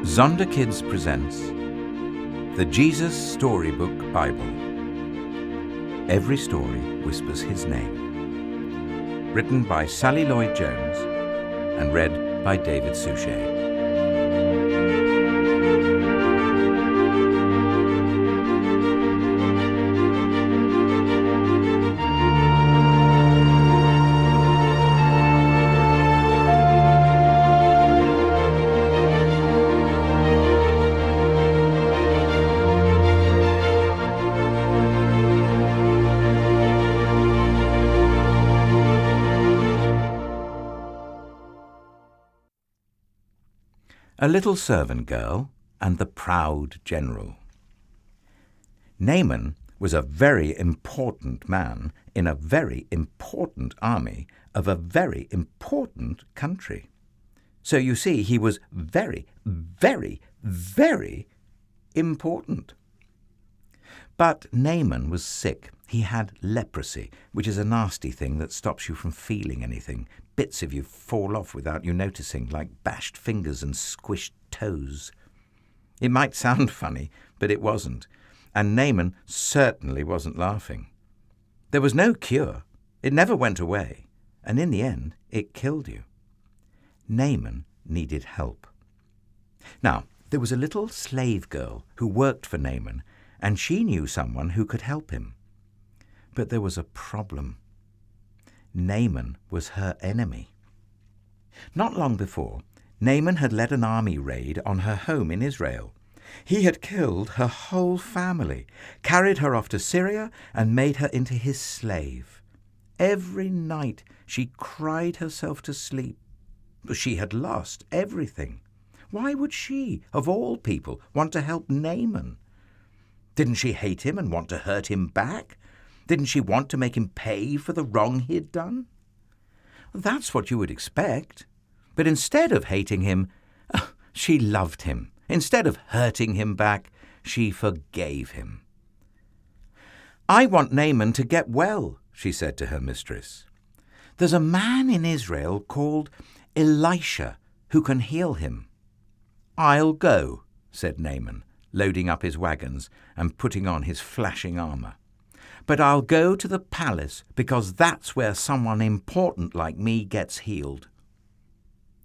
Zonda Kids presents the Jesus Storybook Bible. Every story whispers his name. Written by Sally Lloyd-Jones and read by David Suchet. A little servant girl and the proud general. Naaman was a very important man in a very important army of a very important country. So you see, he was very, very, very important. But Naaman was sick. He had leprosy, which is a nasty thing that stops you from feeling anything. Bits of you fall off without you noticing, like bashed fingers and squished toes. It might sound funny, but it wasn't. And Naaman certainly wasn't laughing. There was no cure. It never went away. And in the end, it killed you. Naaman needed help. Now, there was a little slave girl who worked for Naaman, and she knew someone who could help him. But there was a problem. Naaman was her enemy. Not long before, Naaman had led an army raid on her home in Israel. He had killed her whole family, carried her off to Syria, and made her into his slave. Every night she cried herself to sleep. She had lost everything. Why would she, of all people, want to help Naaman? Didn't she hate him and want to hurt him back? Didn't she want to make him pay for the wrong he'd done? That's what you would expect. But instead of hating him, she loved him. Instead of hurting him back, she forgave him. "I want Naaman to get well," she said to her mistress. "There's a man in Israel called Elisha who can heal him." "I'll go," said Naaman, loading up his wagons and putting on his flashing armor. "But I'll go to the palace because that's where someone important like me gets healed."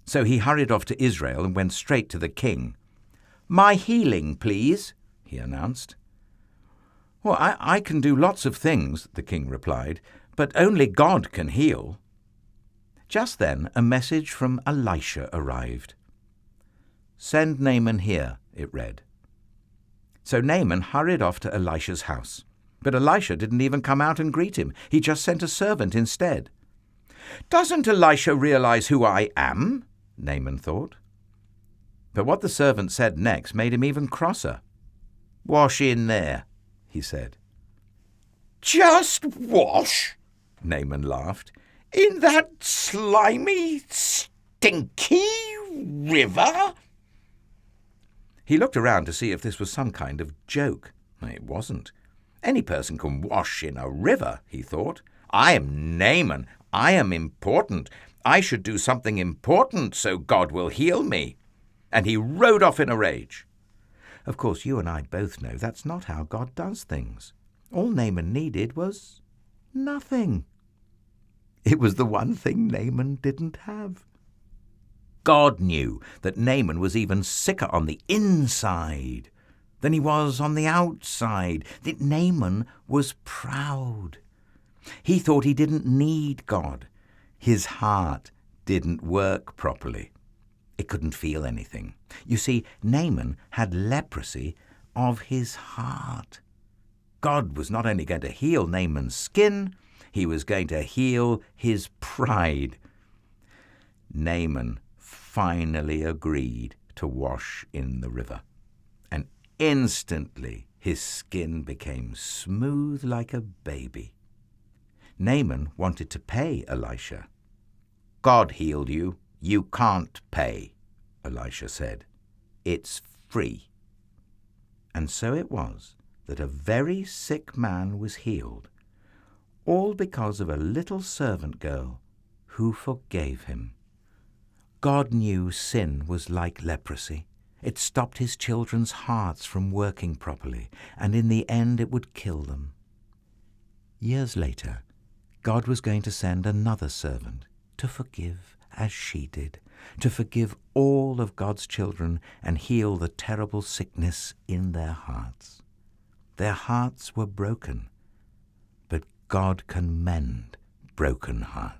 So he hurried off to Israel and went straight to the king. "My healing, please," he announced. "Well, I can do lots of things," the king replied, "but only God can heal." Just then a message from Elisha arrived. "Send Naaman here," it read. So Naaman hurried off to Elisha's house. But Elisha didn't even come out and greet him. He just sent a servant instead. "Doesn't Elisha realize who I am?" Naaman thought. But what the servant said next made him even crosser. "Wash in there," he said. "Just wash?" Naaman laughed. "In that slimy, stinky river?" He looked around to see if this was some kind of joke. It wasn't. Any person can wash in a river, he thought. I am Naaman. I am important. I should do something important so God will heal me. And he rode off in a rage. Of course, you and I both know that's not how God does things. All Naaman needed was nothing. It was the one thing Naaman didn't have. God knew that Naaman was even sicker on the inside than he was on the outside, that Naaman was proud. He thought he didn't need God. His heart didn't work properly. It couldn't feel anything. You see, Naaman had leprosy of his heart. God was not only going to heal Naaman's skin, he was going to heal his pride. Naaman finally agreed to wash in the river. And instantly his skin became smooth like a baby. Naaman wanted to pay Elisha. "God healed you. You can't pay," Elisha said. "It's free." And so it was that a very sick man was healed, all because of a little servant girl who forgave him. God knew sin was like leprosy, It stopped his children's hearts from working properly, and in the end it would kill them. Years later, God was going to send another servant to forgive as she did, to forgive all of God's children and heal the terrible sickness in their hearts. Their hearts were broken, but God can mend broken hearts.